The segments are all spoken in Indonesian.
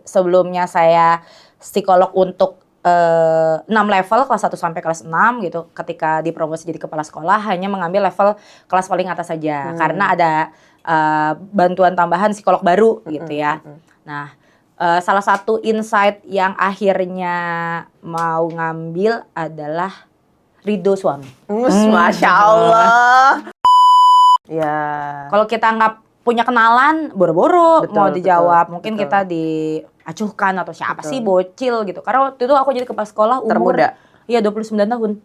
sebelumnya saya psikolog untuk 6 level kelas 1 sampai kelas 6 gitu. Ketika dipromosi jadi kepala sekolah hanya mengambil level kelas paling atas saja karena ada bantuan tambahan psikolog baru gitu ya. Nah, salah satu insight yang akhirnya mau ngambil adalah ridho suami. Masya Allah. Ya. Kalau kita nggak punya kenalan, boro-boro mau dijawab. Mungkin betul. kita diacuhkan atau siapa sih bocil gitu. Karena waktu itu aku jadi kepala sekolah umur termuda. Iya 29 tahun.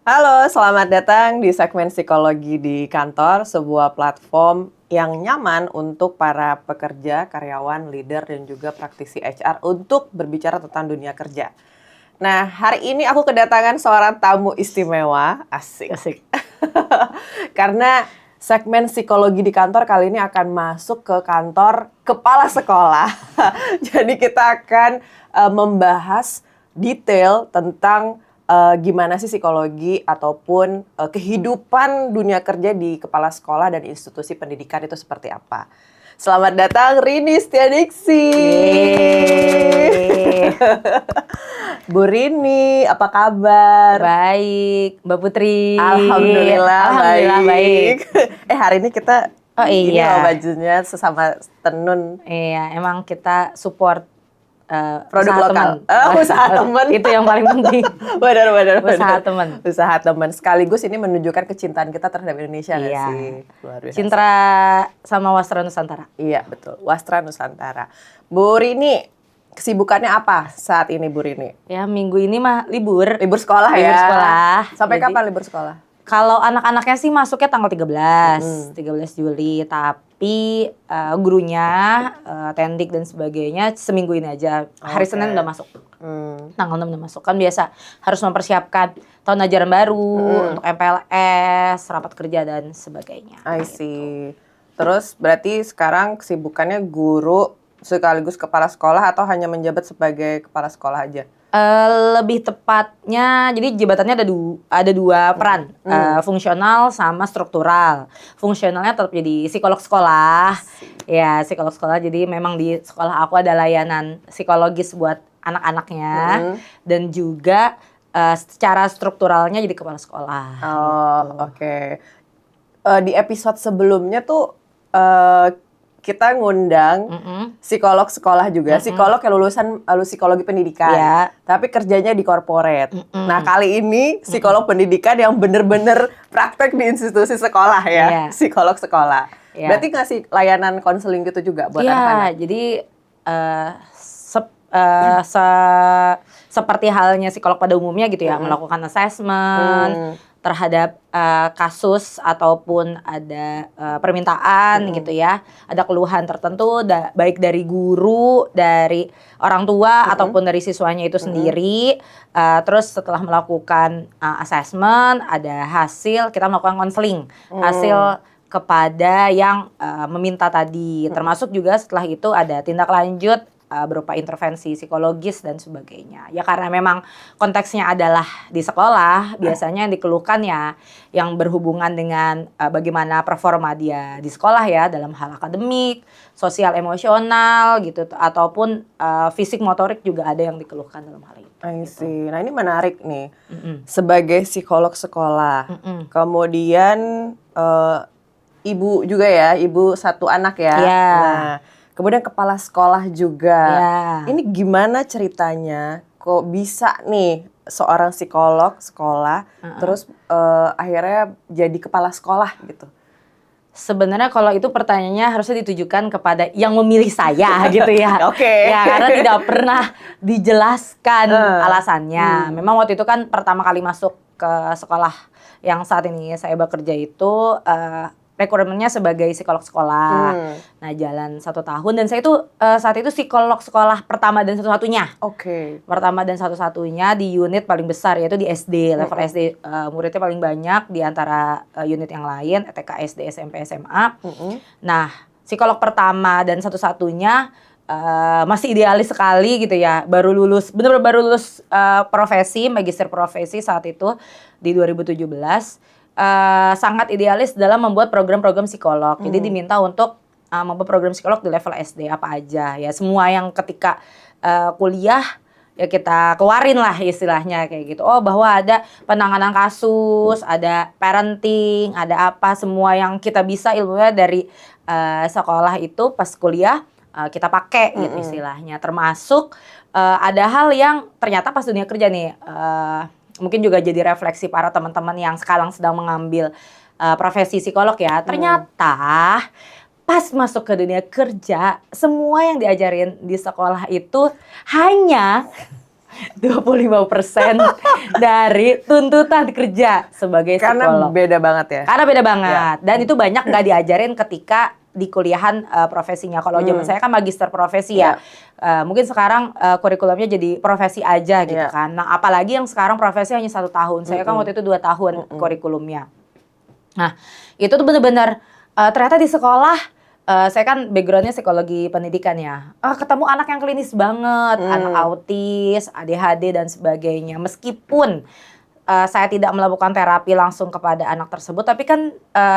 Halo, selamat datang di segmen Psikologi di Kantor, sebuah platform yang nyaman untuk para pekerja, karyawan, leader, dan juga praktisi HR untuk berbicara tentang dunia kerja. Nah, hari ini aku kedatangan seorang tamu istimewa, asik. Karena segmen Psikologi di Kantor kali ini akan masuk ke kantor kepala sekolah. Jadi kita akan membahas detail tentang gimana sih psikologi ataupun kehidupan dunia kerja di kepala sekolah dan institusi pendidikan itu seperti apa. Selamat datang Rini Setiadiksi. Bu Rini, apa kabar? Baik, Mbak Putri. Alhamdulillah baik. Hari ini kita ini loh bajunya sesama tenun. Iya, emang kita support produk lokal. Usaha teman. Itu yang paling penting. Benar. Usaha teman. Sekaligus ini menunjukkan kecintaan kita terhadap Indonesia nggak sih? Luar biasa. Cinta sama Wastra Nusantara. Iya, betul. Wastra Nusantara. Bu Rini, kesibukannya apa saat ini Bu Rini? Ya, minggu ini mah libur. Libur sekolah ya? Libur sekolah. Sampai kapan libur sekolah? Kalau anak-anaknya sih masuknya tanggal 13 Juli, tapi gurunya, tendik dan sebagainya seminggu ini aja. Hari Senin udah masuk. Tanggal 6 udah masuk. Kan biasa harus mempersiapkan tahun ajaran baru untuk MPLS, rapat kerja dan sebagainya. I see. Terus berarti sekarang kesibukannya guru sekaligus kepala sekolah atau hanya menjabat sebagai kepala sekolah aja? Lebih tepatnya, jadi jabatannya ada dua peran, fungsional sama struktural. Fungsionalnya tetap jadi psikolog sekolah, ya psikolog sekolah. Jadi memang di sekolah aku ada layanan psikologis buat anak-anaknya dan juga secara strukturalnya jadi kepala sekolah. Oh, gitu. Oke. Di episode sebelumnya tuh kita ngundang psikolog sekolah juga, psikolog yang lulusan psikologi pendidikan, tapi kerjanya di corporate. Nah kali ini psikolog pendidikan yang bener-bener praktek di institusi sekolah ya, psikolog sekolah. Berarti ngasih layanan konseling gitu juga buat anak-anak? Jadi seperti halnya psikolog pada umumnya gitu ya, melakukan assessment terhadap kasus ataupun ada permintaan gitu ya, ada keluhan tertentu baik dari guru, dari orang tua ataupun dari siswanya itu sendiri. Terus setelah melakukan assessment, ada hasil, kita melakukan konseling hasil kepada yang meminta tadi. Termasuk juga setelah itu ada tindak lanjut berupa intervensi psikologis dan sebagainya. Ya karena memang konteksnya adalah di sekolah, biasanya yang dikeluhkan ya yang berhubungan dengan bagaimana performa dia di sekolah ya, dalam hal akademik, sosial emosional gitu, ataupun fisik motorik juga ada yang dikeluhkan dalam hal itu. I see. Nah ini menarik nih, sebagai psikolog sekolah, kemudian ibu juga ya, ibu satu anak ya. Nah, kemudian kepala sekolah juga. Ini gimana ceritanya? Kok bisa nih seorang psikolog sekolah terus akhirnya jadi kepala sekolah gitu? Sebenarnya kalau itu pertanyaannya harusnya ditujukan kepada yang memilih saya gitu ya. Ya karena tidak pernah dijelaskan alasannya. Memang waktu itu kan pertama kali masuk ke sekolah yang saat ini saya bekerja itu rekrutmennya sebagai psikolog sekolah. Nah, jalan 1 tahun dan saya itu saat itu psikolog sekolah pertama dan satu-satunya. Pertama dan satu-satunya di unit paling besar, yaitu di SD, level SD. Muridnya paling banyak di antara unit yang lain, TK, SD, SMP, SMA. Nah, psikolog pertama dan satu-satunya masih idealis sekali gitu ya. Baru lulus, benar-benar baru lulus profesi, magister profesi saat itu di 2017. Sangat idealis dalam membuat program-program psikolog. Jadi diminta untuk membuat program psikolog di level SD apa aja ya. Semua yang ketika kuliah ya kita keluarin lah istilahnya kayak gitu. Oh, bahwa ada penanganan kasus, ada parenting, ada apa, semua yang kita bisa ilmunya dari sekolah itu pas kuliah kita pakai gitu istilahnya. Termasuk ada hal yang ternyata pas dunia kerja nih mungkin juga jadi refleksi para teman-teman yang sekarang sedang mengambil profesi psikolog ya. Ternyata pas masuk ke dunia kerja, semua yang diajarin di sekolah itu hanya 25% dari tuntutan kerja sebagai psikolog. Karena beda banget ya. Karena beda banget. Dan itu banyak nggak diajarin ketika di kuliahan profesinya. Kalau zaman saya kan magister profesi ya. Mungkin sekarang kurikulumnya jadi profesi aja gitu kan. Nah, apalagi yang sekarang profesi hanya 1 tahun. Saya kan waktu itu 2 tahun kurikulumnya. Nah, itu tuh benar-benar ternyata di sekolah saya kan backgroundnya psikologi pendidikan ya. Ketemu anak yang klinis banget, anak autis, ADHD dan sebagainya. Meskipun saya tidak melakukan terapi langsung kepada anak tersebut, tapi kan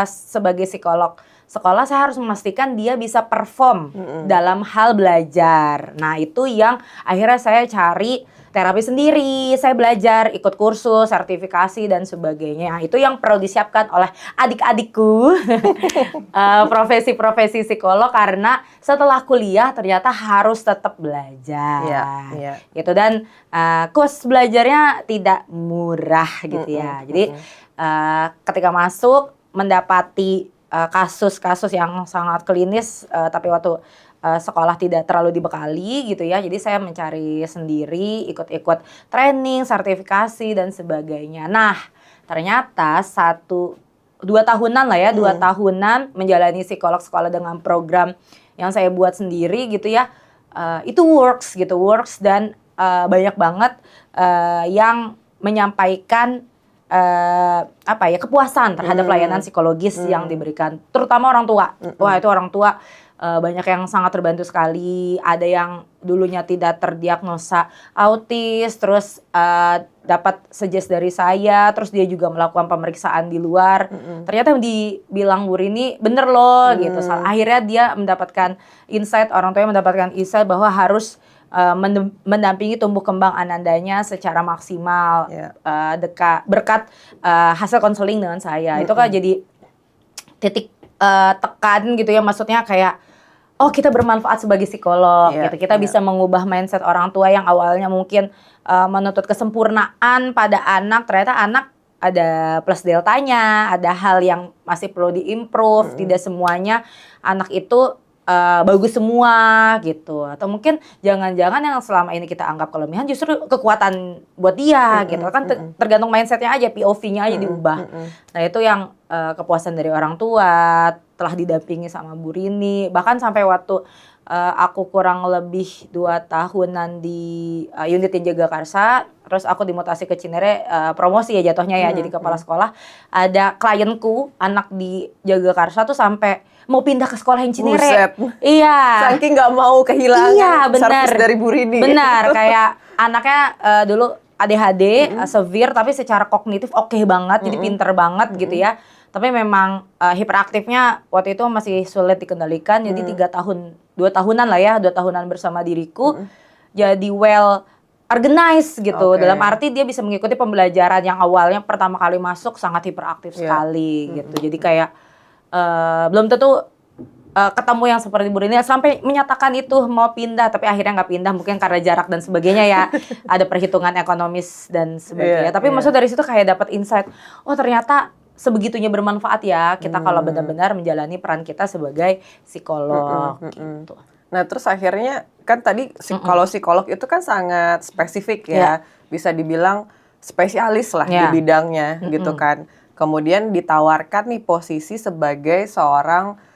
sebagai psikolog sekolah saya harus memastikan dia bisa perform dalam hal belajar. Nah, itu yang akhirnya saya cari terapi sendiri, saya belajar, ikut kursus, sertifikasi dan sebagainya. Itu yang perlu disiapkan oleh adik-adikku profesi-profesi psikolog karena setelah kuliah ternyata harus tetap belajar. Gitu dan kos belajarnya tidak murah gitu ya. Jadi ketika masuk mendapati kasus-kasus yang sangat klinis tapi waktu sekolah tidak terlalu dibekali gitu ya. Jadi saya mencari sendiri, ikut-ikut training, sertifikasi dan sebagainya. Nah, ternyata 1-2 tahunan lah ya, 2 tahunan menjalani psikolog sekolah dengan program yang saya buat sendiri gitu ya. Itu works dan banyak banget yang menyampaikan kepuasan terhadap layanan psikologis yang diberikan, terutama orang tua. Wah, itu orang tua banyak yang sangat terbantu sekali. Ada yang dulunya tidak terdiagnosa autis, terus dapat suggest dari saya, terus dia juga melakukan pemeriksaan di luar. Ternyata yang dibilang Bu Rini bener loh gitu. Akhirnya dia mendapatkan insight, orang tuanya mendapatkan insight bahwa harus mendampingi tumbuh kembang anandanya secara maksimal berkat hasil konseling dengan saya. Itu kan jadi titik tekan gitu ya, maksudnya kayak kita bermanfaat sebagai psikolog gitu. Kita bisa mengubah mindset orang tua yang awalnya mungkin menuntut kesempurnaan pada anak, ternyata anak ada plus deltanya, ada hal yang masih perlu diimprove. Tidak semuanya anak itu bagus semua gitu. Atau mungkin jangan-jangan yang selama ini kita anggap kelemahan justru kekuatan buat dia gitu. Kan tergantung mindsetnya aja, POV-nya aja diubah. Nah, itu yang kepuasan dari orang tua, telah didampingi sama Bu Rini. Bahkan sampai waktu aku kurang lebih 2 tahunan di unit yang Jagakarsa, terus aku dimutasi ke Cinere, promosi ya jatuhnya ya, jadi kepala sekolah. Ada klienku, anak di Jagakarsa tuh sampai mau pindah ke sekolah yang Cinere. Buset. Iya. Saking nggak mau kehilangan service dari Bu Rini. Benar, kayak anaknya dulu ADHD, severe, tapi secara kognitif oke banget, jadi pinter banget gitu ya. Tapi memang hiperaktifnya waktu itu masih sulit dikendalikan, jadi 2 tahunan lah ya, 2 tahunan bersama diriku, jadi well organized gitu. Dalam arti dia bisa mengikuti pembelajaran yang awalnya pertama kali masuk sangat hiperaktif sekali gitu. Jadi kayak belum tentu ketemu yang seperti Bu Rini sampai menyatakan itu mau pindah, tapi akhirnya nggak pindah mungkin karena jarak dan sebagainya ya. Ada perhitungan ekonomis dan sebagainya. Tapi maksud dari situ kayak dapat insight, oh ternyata sebegitunya bermanfaat ya kita kalau benar-benar menjalani peran kita sebagai psikolog gitu. Nah, terus akhirnya kan tadi kalau psikolog itu kan sangat spesifik ya. Bisa dibilang spesialis lah di bidangnya gitu kan. Kemudian ditawarkan nih posisi sebagai seorang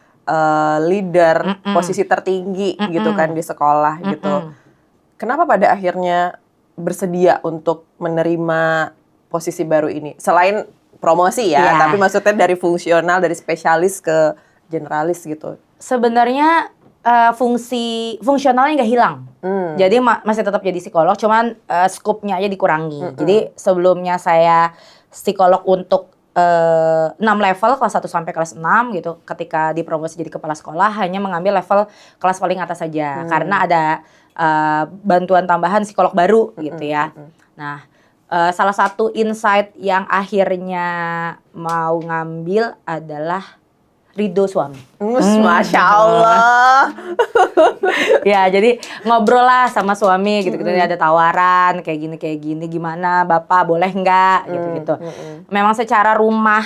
leader, posisi tertinggi gitu kan di sekolah gitu. Kenapa pada akhirnya bersedia untuk menerima posisi baru ini? Selain promosi ya, tapi maksudnya dari fungsional, dari spesialis ke generalis gitu. Sebenarnya fungsionalnya nggak hilang. Jadi masih tetap jadi psikolog, cuman skupnya aja dikurangi. Jadi sebelumnya saya psikolog untuk 6 level, kelas 1 sampai kelas 6 gitu. Ketika dipromosi jadi kepala sekolah, hanya mengambil level kelas paling atas saja. Karena ada bantuan tambahan psikolog baru gitu ya. Nah, salah satu insight yang akhirnya mau ngambil adalah ridho suami. Masya Allah. Ya, jadi ngobrol lah sama suami gitu-gitu. Ada tawaran kayak gini, gimana Bapak boleh nggak gitu-gitu. Memang secara rumah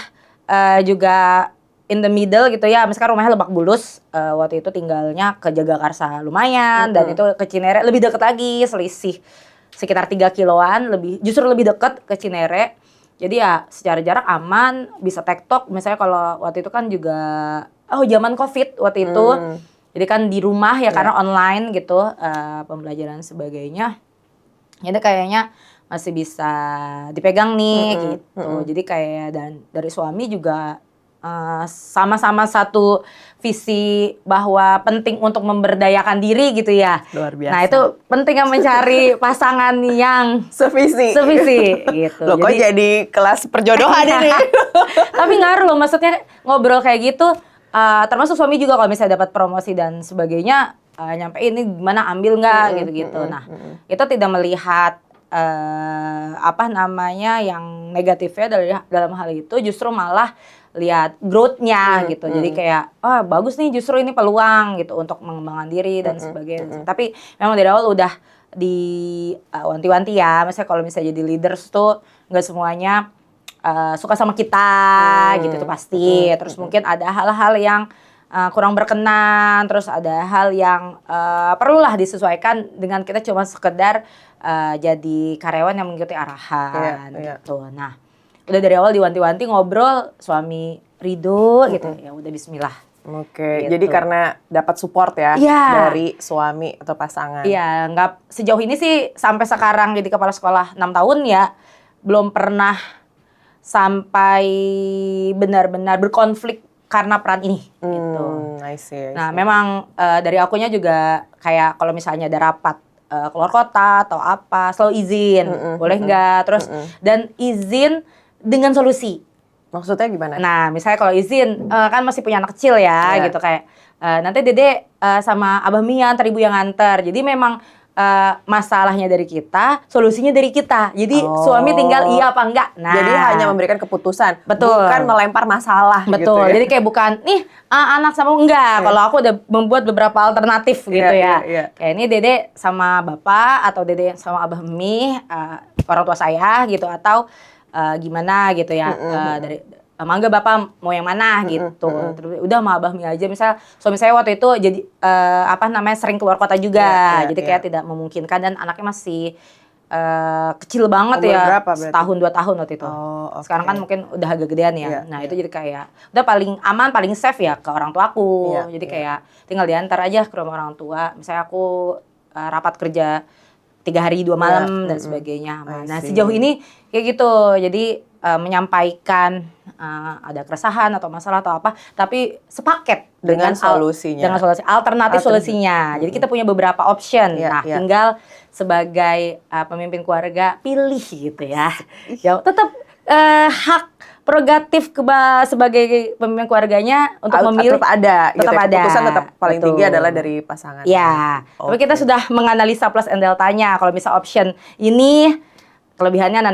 juga in the middle gitu ya. Misalkan rumahnya Lebak Bulus, waktu itu tinggalnya ke Jagakarsa lumayan, dan itu ke Cinere lebih deket lagi, selisih sekitar 3 kiloan, justru lebih deket ke Cinere. Jadi ya secara jarak aman, bisa tektok. Misalnya kalau waktu itu kan juga zaman Covid waktu itu. Jadi kan di rumah ya karena online gitu, pembelajaran sebagainya. Jadi kayaknya masih bisa dipegang nih gitu. Jadi kayak dan dari suami juga sama-sama satu visi bahwa penting untuk memberdayakan diri gitu ya. Luar biasa. Nah itu penting mencari pasangan yang sevisi gitu. Loh, kok jadi kelas perjodohan ini? Tapi ngaruh loh, maksudnya ngobrol kayak gitu. Termasuk suami juga kalau misalnya dapat promosi dan sebagainya, nyampein ini gimana, ambil nggak gitu-gitu. Nah itu tidak melihat yang negatifnya dalam hal itu, justru malah lihat growth-nya gitu. Jadi kayak bagus nih, justru ini peluang gitu untuk mengembangkan diri dan sebagainya. Tapi memang dari awal udah wanti-wanti ya. Misalnya kalau misalnya jadi leaders tuh nggak semuanya suka sama kita gitu tuh pasti. Terus mungkin ada hal-hal yang kurang berkenan, terus ada hal yang perlulah disesuaikan dengan kita cuma sekedar jadi karyawan yang mengikuti arahan gitu. Nah, udah dari awal diwanti-wanti, ngobrol, suami ridho gitu. Ya udah bismillah. Oke, Gitu. jadi karena dapat support ya dari suami atau pasangan. Iya, nggak sejauh ini sih sampai sekarang jadi kepala sekolah 6 tahun ya, belum pernah sampai benar-benar berkonflik karena peran ini gitu. I see. Nah, memang dari akunya juga kayak kalau misalnya ada rapat keluar kota atau apa, selalu izin, boleh nggak? Terus dan izin dengan solusi. Maksudnya gimana? Nah, misalnya kalau izin kan masih punya anak kecil ya, gitu kayak nanti Dede sama Abah Mia antar ibu yang nganter. Jadi memang masalahnya dari kita, solusinya dari kita. Jadi suami tinggal iya apa enggak. Nah, jadi hanya memberikan keputusan, betul, bukan melempar masalah. Betul. Gitu ya? Jadi kayak bukan nih anak sama enggak. Kalau aku udah membuat beberapa alternatif gitu ya. Kayak ini Dede sama Bapak atau Dede sama Abah Mi, orang tua saya gitu, atau gimana gitu ya, dari mangga Bapak mau yang mana gitu. Terus udah sama Abah Mi aja. Misal suami saya waktu itu jadi sering keluar kota juga. Jadi kayak tidak memungkinkan, dan anaknya masih kecil banget. Umur ya. Berapa berarti? Setahun 2 tahun waktu itu. Sekarang kan mungkin udah agak gedean ya. Nah, itu jadi kayak udah paling aman, paling safe ya ke orang tuaku. Jadi kayak tinggal diantar aja ke rumah orang tua. Misalnya aku rapat kerja 3 hari 2 malam dan sebagainya. Nah, sejauh ini kayak gitu. Jadi menyampaikan ada keresahan atau masalah atau apa, tapi sepaket dengan solusinya. Dengan alternatif solusinya. Jadi kita punya beberapa option. Nah, tinggal sebagai pemimpin keluarga pilih gitu ya. Ya tetap hak prerogatif sebagai pemimpin keluarganya untuk memilih tetap ada. Keputusan tetap paling tinggi adalah dari pasangan. Ya. Tapi kita sudah menganalisa plus and deltanya. Kalau misal option ini kelebihannya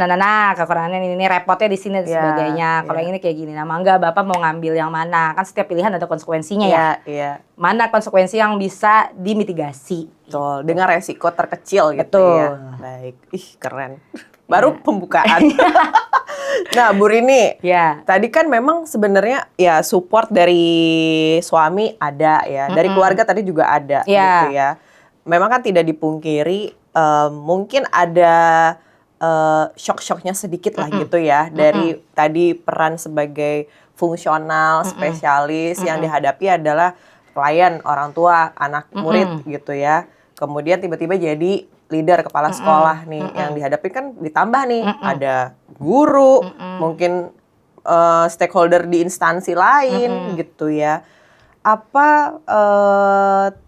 kekurangannya ini, repotnya di sini dan sebagainya. Kalau yang ini kayak gini, nah mangga Bapak mau ngambil yang mana? Kan setiap pilihan ada konsekuensinya ya. Mana konsekuensi yang bisa dimitigasi? Betul, dengan resiko terkecil gitu. Betul. Ya. Baik, keren. Baru pembukaan. Nah, Bu Rini, tadi kan memang sebenarnya ya support dari suami ada ya, dari keluarga tadi juga ada gitu ya. Memang kan tidak dipungkiri mungkin ada shock-shocknya sedikit lah gitu ya, dari tadi peran sebagai fungsional spesialis yang dihadapi adalah klien, orang tua, anak murid gitu ya. Kemudian tiba-tiba jadi leader, kepala sekolah nih, yang dihadapi kan ditambah nih ada guru, mungkin stakeholder di instansi lain gitu ya. apa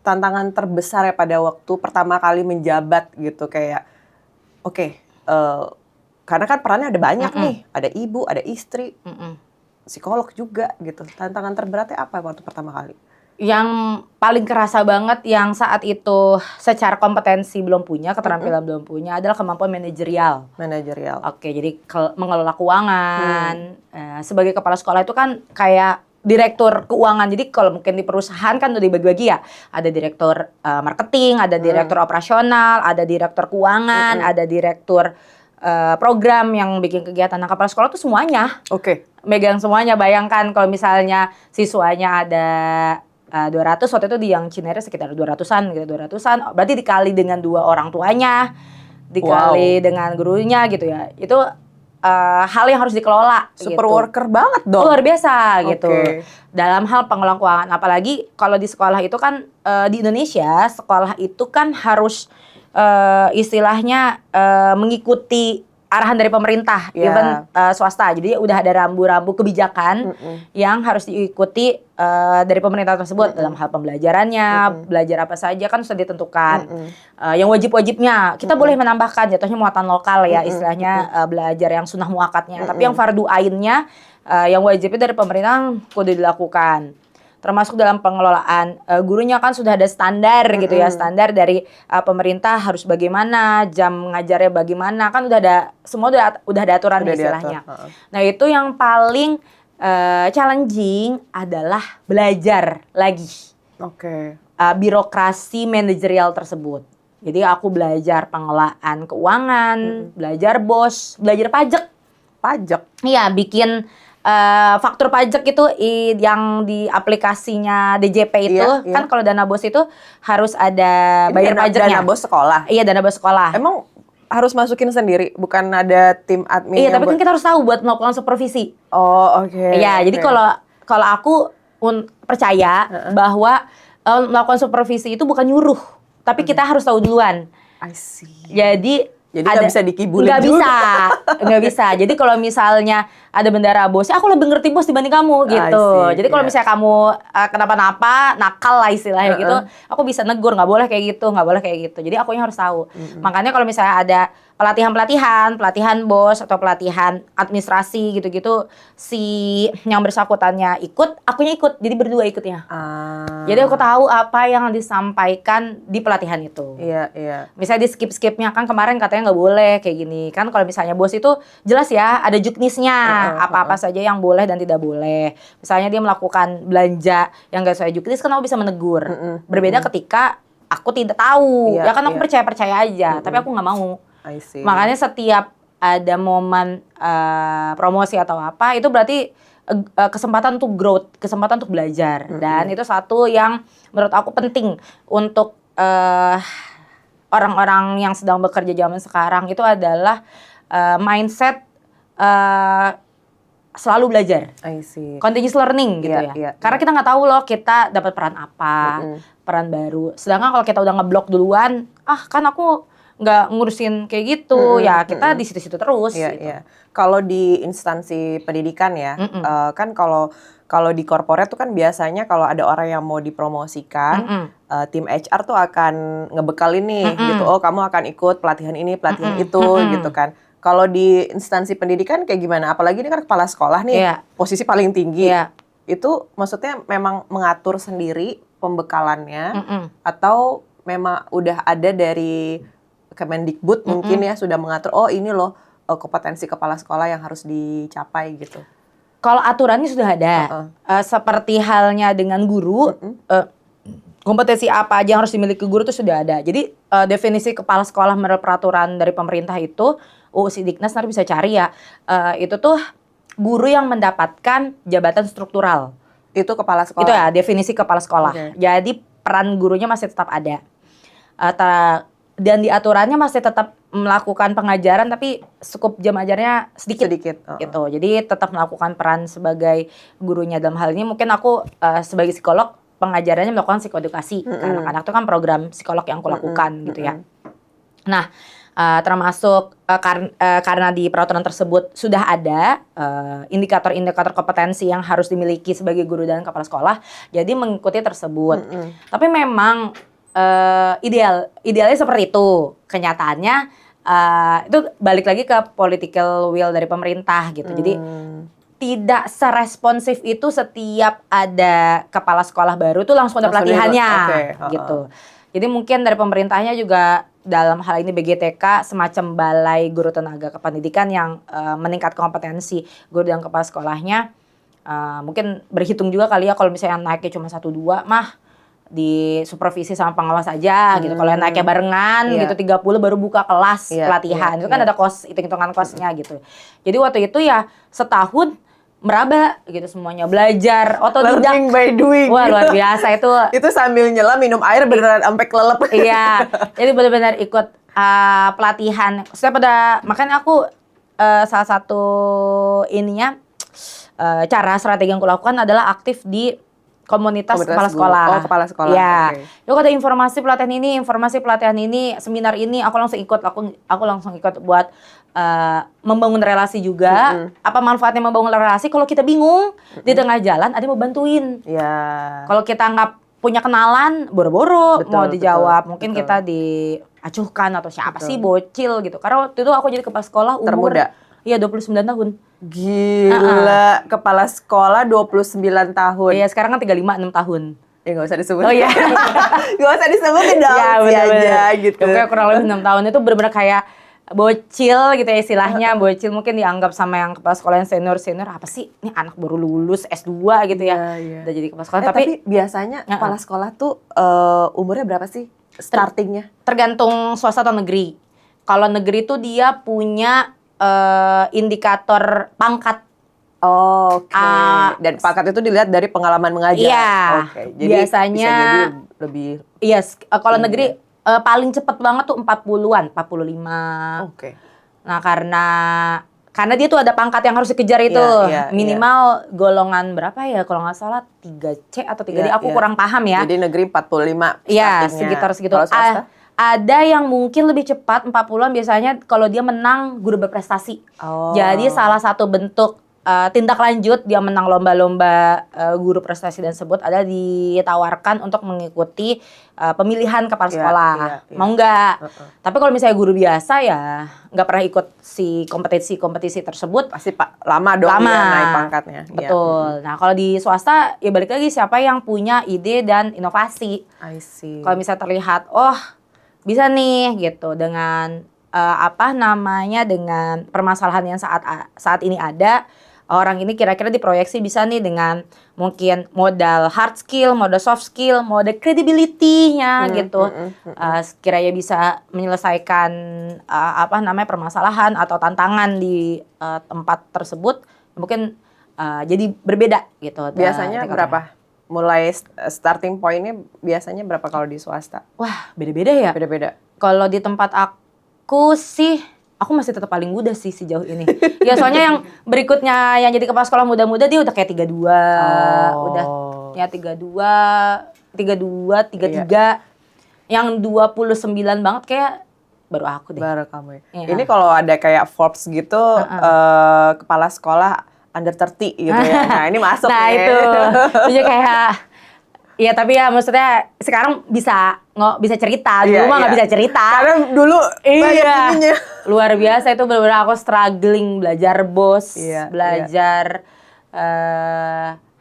tantangan terbesar ya pada waktu pertama kali menjabat gitu kayak oke, karena kan perannya ada banyak nih, ada ibu, ada istri, psikolog juga gitu. Tantangan terberatnya apa waktu pertama kali? Yang paling kerasa banget yang saat itu secara kompetensi belum punya, keterampilan belum punya adalah kemampuan manajerial. Manajerial. Oke, jadi mengelola keuangan. Sebagai kepala sekolah itu kan kayak direktur keuangan. Jadi kalau mungkin di perusahaan kan udah dibagi-bagi ya. Ada direktur marketing, ada direktur operasional, ada direktur keuangan, ada direktur program yang bikin kegiatan. Nah, kepala sekolah tuh semuanya. Oke. Megang semuanya. Bayangkan kalau misalnya siswanya ada 200, waktu itu di yang Cinere sekitar 200-an gitu, 200-an. Berarti dikali dengan 2 orang tuanya, dikali dengan gurunya gitu ya. Itu hal yang harus dikelola. Super gitu. worker banget dong. Luar biasa gitu. Oke. Dalam hal pengelolaan keuangan, apalagi kalau di sekolah itu kan di Indonesia sekolah itu kan harus istilahnya mengikuti arahan dari pemerintah, even swasta. Jadi udah ada rambu-rambu kebijakan yang harus diikuti dari pemerintah tersebut dalam hal pembelajarannya, belajar apa saja kan sudah ditentukan. Yang wajib-wajibnya kita boleh menambahkan jatuhnya muatan lokal ya istilahnya belajar yang sunnah muakatnya. Tapi yang fardu ainnya yang wajibnya dari pemerintah kudu dilakukan. Termasuk dalam pengelolaan gurunya kan sudah ada standar gitu ya, standar dari pemerintah harus bagaimana, jam ngajarnya bagaimana, kan udah ada semua udah ada aturan istilahnya. Nah, itu yang paling challenging adalah belajar lagi. Oke. Birokrasi manajerial tersebut. Jadi aku belajar pengelolaan keuangan, belajar bos, belajar pajak. Pajak. Iya, bikin faktur pajak itu yang di aplikasinya DJP itu kan kalau dana bos itu harus ada bayar pajaknya. Dana bos sekolah. Iya, dana bos sekolah. Emang harus masukin sendiri, bukan ada tim admin. Iya, tapi kan kita harus tahu buat melakukan supervisi. Oh, oke. Iya, jadi kalau aku percaya bahwa melakukan supervisi itu bukan nyuruh, tapi kita harus tahu duluan. I see. Jadi nggak bisa dikibulin nggak juga. Nggak bisa. Jadi kalau misalnya ada bendara bosnya, aku lebih ngerti bos dibanding kamu gitu. Jadi kalau misalnya kamu kenapa-napa, nakal lah istilahnya gitu, aku bisa negur, nggak boleh kayak gitu, nggak boleh kayak gitu. Jadi akunya harus tahu. Makanya kalau misalnya ada pelatihan bos atau pelatihan administrasi gitu-gitu, si yang bersangkutannya ikut, akunya ikut. Jadi berdua ikutnya. Jadi aku tahu apa yang disampaikan di pelatihan itu. Iya, iya. Misalnya di skip-skipnya kan kemarin katanya nggak boleh kayak gini. Kan kalau misalnya bos itu jelas ya ada juknisnya. Apa-apa saja yang boleh dan tidak boleh. Misalnya dia melakukan belanja yang nggak sesuai juknis kan aku bisa menegur. Berbeda ketika aku tidak tahu. Ya kan aku percaya-percaya aja. Tapi aku nggak mau. I see. Makanya setiap ada momen promosi atau apa itu berarti kesempatan untuk growth, kesempatan untuk belajar. Dan itu satu yang menurut aku penting untuk orang-orang yang sedang bekerja zaman sekarang itu adalah mindset selalu belajar. I see. Continuous learning gitu Karena kita nggak tahu loh kita dapat peran apa, peran baru. Sedangkan kalau kita udah ngeblok duluan, kan aku nggak ngurusin kayak gitu, kita di situ-situ terus. Iya, gitu. iya. Kalau di instansi pendidikan ya, kan kalau di corporate tuh kan biasanya kalau ada orang yang mau dipromosikan, tim HR tuh akan ngebekalin nih gitu. Oh, kamu akan ikut pelatihan ini, pelatihan itu gitu kan. Kalau di instansi pendidikan kayak gimana? Apalagi ini kan kepala sekolah nih, posisi paling tinggi. Itu maksudnya memang mengatur sendiri pembekalannya atau memang udah ada dari Kemendikbud mungkin ya sudah mengatur, oh ini loh kompetensi kepala sekolah yang harus dicapai gitu. Kalau aturannya sudah ada, seperti halnya dengan guru, kompetensi apa aja yang harus dimiliki guru itu sudah ada. Jadi definisi kepala sekolah menurut peraturan dari pemerintah itu, UU Sidiknas nanti bisa cari ya, itu tuh guru yang mendapatkan jabatan struktural. Itu kepala sekolah? Itu ya definisi kepala sekolah. Jadi peran gurunya masih tetap ada. Dan di aturannya masih tetap melakukan pengajaran tapi skup jam ajarnya sedikit. Gitu. Jadi tetap melakukan peran sebagai gurunya dalam hal ini. Mungkin aku sebagai psikolog pengajarannya melakukan psikoedukasi ke anak-anak itu kan program psikolog yang aku lakukan gitu ya. Nah, Termasuk karena di peraturan tersebut sudah ada indikator-indikator kompetensi yang harus dimiliki sebagai guru dan kepala sekolah, jadi mengikuti tersebut. Tapi memang idealnya seperti itu. Kenyataannya itu balik lagi ke political will dari pemerintah gitu. Jadi tidak seresponsif itu setiap ada kepala sekolah baru tuh langsung ada pelatihannya gitu. Jadi mungkin dari pemerintahnya juga dalam hal ini BGTK semacam Balai Guru Tenaga Kependidikan yang meningkatkan kompetensi guru dan kepala sekolahnya, mungkin berhitung juga kali ya kalau misalnya naiknya cuma 1-2 mah di supervisi sama pengawas aja gitu. Kalau yang naiknya barengan gitu 30 baru buka kelas pelatihan. Itu kan ada hitung-hitungan kosnya gitu. Jadi waktu itu ya setahun meraba gitu semuanya, belajar otodidak. Learning by doing. Wah, luar biasa itu. Itu sambil nyelam minum air beneran sampai kelelep. Iya. Jadi benar-benar ikut pelatihan. Makanya aku salah satu cara strategi yang aku lakukan adalah aktif di komunitas kepala sekolah. Oh, kepala sekolah. Iya. Yuk ada informasi pelatihan ini, seminar ini, aku langsung ikut. Aku langsung ikut buat membangun relasi juga. Apa manfaatnya membangun relasi? Kalau kita bingung di tengah jalan, ada yang mau bantuin. Iya. Kalau kita nggak punya kenalan, boro-boro mau dijawab, mungkin kita diacuhkan atau siapa sih bocil gitu. Karena waktu itu aku jadi kepala sekolah umur termuda. Iya 29 tahun. Gila, kepala sekolah 29 tahun. Iya, sekarang kan 35 6 tahun. Ya nggak usah disebut. Oh iya. Nggak usah disebutin dong. Ya, aja gitu. Kayak kurang lebih 6 tahun itu benar-benar kayak bocil gitu ya istilahnya. Bocil mungkin dianggap sama yang kepala sekolah yang senior apa sih? Ini anak baru lulus S2 gitu ya. Udah jadi kepala sekolah. Tapi biasanya kepala sekolah tuh umurnya berapa sih startingnya? Tergantung swasta atau negeri. Kalau negeri tuh dia punya indikator pangkat. Oke. Dan pangkat itu dilihat dari pengalaman mengajar. Iya. Jadi biasanya bisa jadi lebih. Iya, kalau negeri paling cepat banget tuh 40-an, 45. Oke. Nah, karena dia tuh ada pangkat yang harus dikejar itu. Minimal golongan berapa ya? Kalau nggak salah 3C atau 3D. Aku kurang paham ya. Jadi negeri 45. Iya, sekitar segitu. Kalau swasta? Ada yang mungkin lebih cepat 40-an biasanya kalau dia menang guru berprestasi. Jadi salah satu bentuk tindak lanjut dia menang lomba-lomba guru prestasi dan sebut ada ditawarkan untuk mengikuti pemilihan kepala sekolah. Mau nggak? Tapi kalau misalnya guru biasa ya nggak pernah ikut si kompetisi tersebut. Pasti lama dong dia naik pangkatnya. Betul. Nah kalau di swasta ya balik lagi siapa yang punya ide dan inovasi. I see. Kalau misalnya terlihat bisa nih gitu dengan dengan permasalahan yang saat ini ada, orang ini kira-kira diproyeksi bisa nih dengan mungkin modal hard skill, modal soft skill, modal credibility-nya gitu. Sekiranya bisa menyelesaikan permasalahan atau tantangan di tempat tersebut, mungkin jadi berbeda gitu. Biasanya berapa? Mulai starting point-nya biasanya berapa kalau di swasta? Wah, beda-beda ya. Beda-beda. Kalau di tempat aku sih, aku masih tetap paling muda sih sejauh ini. Ya soalnya yang berikutnya yang jadi kepala sekolah muda-muda dia udah kayak 32, udah ya 32, 33. Yang 29 banget kayak baru aku deh. Baru kamu ya. Ini kalau ada kayak Forbes gitu, kepala sekolah under 30 gitu ya. Nah ini masuk nah nih. itu kayak ya tapi ya maksudnya sekarang bisa cerita, dulu mah nggak bisa cerita. Karena dulu luar biasa itu benar-benar aku struggling belajar belajar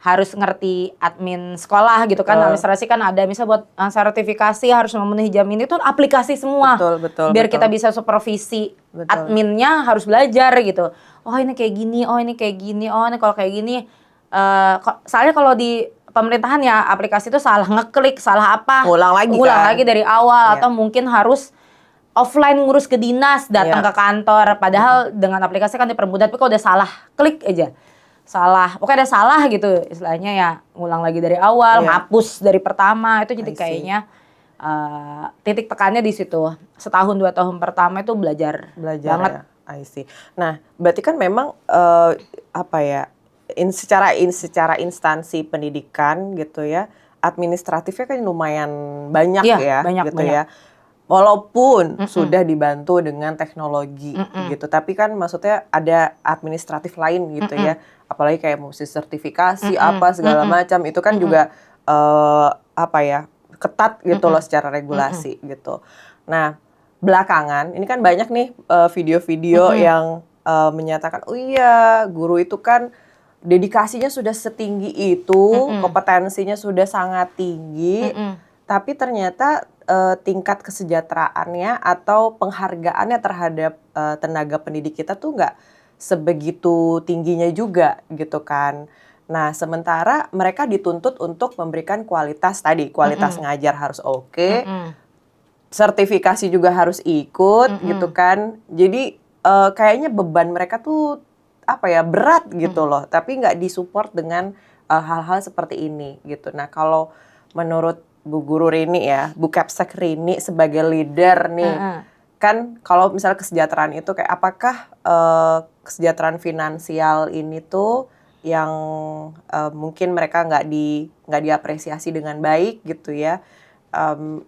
harus ngerti admin sekolah gitu kan, administrasi kan ada misalnya buat sertifikasi harus memenuhi jaminan itu aplikasi semua. Betul. Biar kita bisa supervisi adminnya harus belajar gitu. Oh ini kayak gini, oh ini kayak gini, oh ini kalau kayak gini. Soalnya kalau di pemerintahan ya aplikasi itu salah ngeklik, salah apa. Ulang lagi dari awal atau mungkin harus offline ngurus ke dinas, datang ke kantor. Padahal dengan aplikasi kan dipermudah, tapi kalau udah salah klik aja. Pokoknya ada salah gitu istilahnya ya ngulang lagi dari awal, hapus dari pertama itu jadi kayaknya titik tekannya di situ. Setahun 2 tahun pertama itu belajar banget. Ya. I see. Nah, berarti kan memang secara instansi pendidikan gitu ya, administratifnya kan lumayan banyak banyak. ya. walaupun sudah dibantu dengan teknologi gitu, tapi kan maksudnya ada administratif lain gitu ya, apalagi kayak mesti sertifikasi apa segala macam itu kan juga apa ya, ketat gitu loh secara regulasi gitu. Nah, belakangan ini kan banyak nih video-video yang menyatakan, oh iya guru itu kan dedikasinya sudah setinggi itu, kompetensinya sudah sangat tinggi, tapi ternyata tingkat kesejahteraannya atau penghargaannya terhadap tenaga pendidik kita tuh nggak sebegitu tingginya juga gitu kan. Nah, sementara mereka dituntut untuk memberikan kualitas tadi, kualitas ngajar harus oke, sertifikasi juga harus ikut gitu kan. Jadi kayaknya beban mereka tuh apa ya, berat gitu loh, tapi nggak disupport dengan hal-hal seperti ini gitu. Nah, kalau menurut Bu Guru Rini ya, Bu Kepsek Rini sebagai leader nih, kan kalau misalnya kesejahteraan itu kayak apakah kesejahteraan finansial ini tuh yang mungkin mereka nggak diapresiasi dengan baik gitu ya,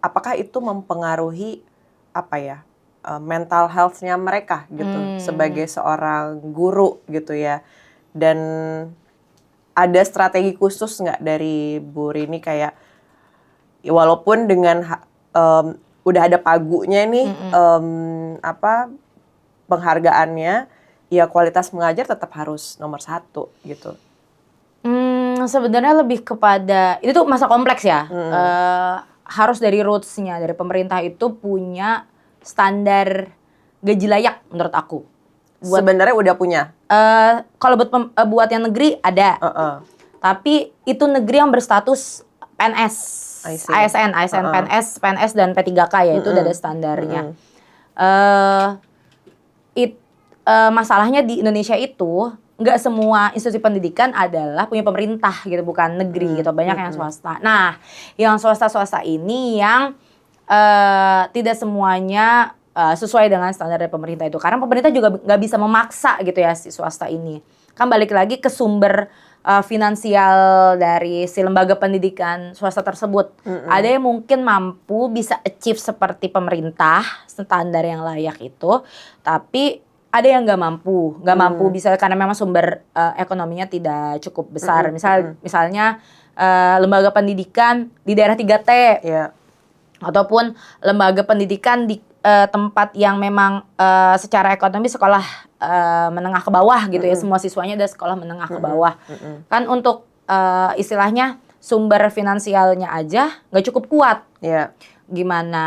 apakah itu mempengaruhi apa ya, mental health-nya mereka gitu sebagai seorang guru gitu ya, dan ada strategi khusus nggak dari Bu Rini kayak ya walaupun dengan udah ada pagunya nih apa penghargaannya, ya kualitas mengajar tetap harus nomor 1 gitu. Sebenarnya lebih kepada itu tuh masa kompleks ya. Harus dari roots-nya, dari pemerintah itu punya standar gaji layak menurut aku. Sebenarnya udah punya. Kalau buat yang negeri ada, tapi itu negeri yang berstatus PNS, ASN, PNS dan P3K ya, itu udah ada standarnya. Masalahnya di Indonesia itu nggak semua institusi pendidikan adalah punya pemerintah gitu, bukan negeri gitu, banyak yang swasta. Nah, yang swasta-swasta ini yang tidak semuanya sesuai dengan standar dari pemerintah itu, karena pemerintah juga nggak bisa memaksa gitu ya si swasta ini. Kan balik lagi ke sumber finansial dari si lembaga pendidikan swasta tersebut. Ada yang mungkin mampu bisa achieve seperti pemerintah, standar yang layak itu, tapi ada yang nggak mampu bisa karena memang sumber ekonominya tidak cukup besar. Misalnya lembaga pendidikan di daerah 3T, ataupun lembaga pendidikan di tempat yang memang secara ekonomi sekolah menengah ke bawah gitu ya, semua siswanya ada sekolah menengah ke bawah. Kan untuk istilahnya sumber finansialnya aja nggak cukup kuat. Gimana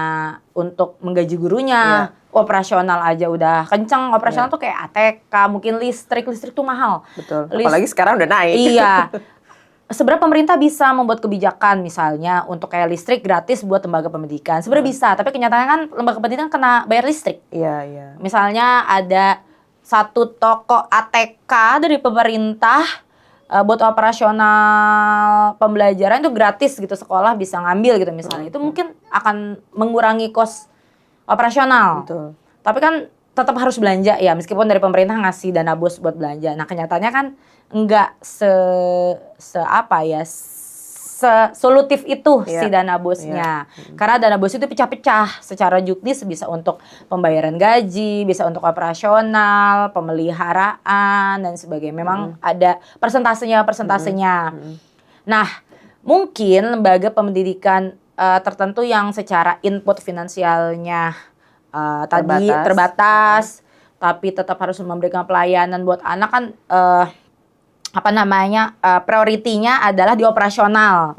untuk menggaji gurunya? Operasional aja udah kenceng, operasional tuh kayak ATK, mungkin listrik tuh mahal. Betul. Apalagi sekarang udah naik. Iya. Sebenarnya pemerintah bisa membuat kebijakan misalnya untuk kayak listrik gratis buat lembaga pendidikan. Sebenarnya bisa, tapi kenyataannya kan lembaga pendidikan kena bayar listrik. Iya. Misalnya ada satu toko ATK dari pemerintah buat operasional pembelajaran itu gratis gitu, sekolah bisa ngambil gitu misalnya. Itu mungkin akan mengurangi kos operasional. Betul. Tapi kan tetap harus belanja ya, meskipun dari pemerintah ngasih dana bos buat belanja. Nah, kenyataannya kan enggak solutif itu si dana bosnya. Karena dana bos itu pecah-pecah secara juknis, bisa untuk pembayaran gaji, bisa untuk operasional, pemeliharaan dan sebagainya. Memang ada persentasenya. Nah, mungkin lembaga pendidikan tertentu yang secara input finansialnya terbatas, tapi tetap harus memberikan pelayanan buat anak kan, prioritinya adalah di operasional.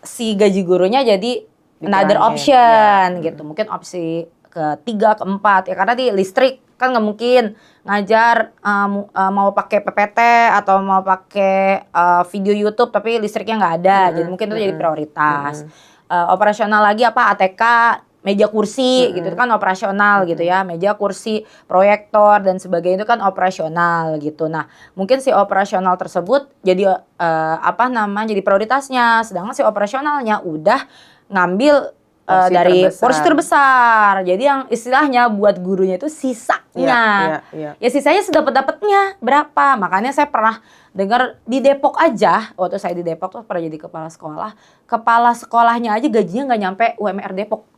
Si gaji gurunya jadi another option gitu, mungkin opsi ke-3, ke-4 ya, karena di listrik kan nggak mungkin ngajar mau pakai PPT atau mau pakai video YouTube tapi listriknya nggak ada, jadi mungkin itu jadi prioritas. Operasional lagi ATK, meja kursi gitu kan operasional gitu ya, meja kursi, proyektor dan sebagainya itu kan operasional gitu. Nah, mungkin si operasional tersebut jadi jadi prioritasnya, sedangkan si operasionalnya udah ngambil dari porsi terbesar. Jadi yang istilahnya buat gurunya itu sisanya. Ya sisanya sedapat-dapatnya berapa. Makanya saya pernah dengar di Depok aja, waktu saya di Depok tuh pernah jadi kepala sekolah. Kepala sekolahnya aja gajinya nggak nyampe UMR Depok.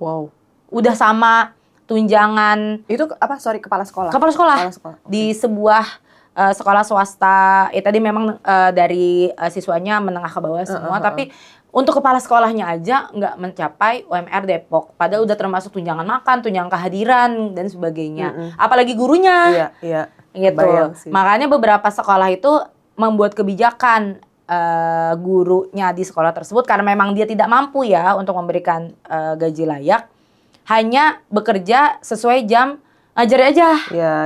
Wow. Udah sama tunjangan Itu apa? Sorry, kepala sekolah. kepala sekolah Kepala sekolah. di sebuah sekolah swasta. Tadi memang dari siswanya menengah ke bawah semua, tapi untuk kepala sekolahnya aja nggak mencapai UMR Depok. Padahal udah termasuk tunjangan makan, tunjangan kehadiran dan sebagainya. Apalagi gurunya. Iya, Gitu. kebayang sih. Makanya beberapa sekolah itu membuat kebijakan gurunya di sekolah tersebut karena memang dia tidak mampu ya untuk memberikan gaji layak, hanya bekerja sesuai jam ngajar aja.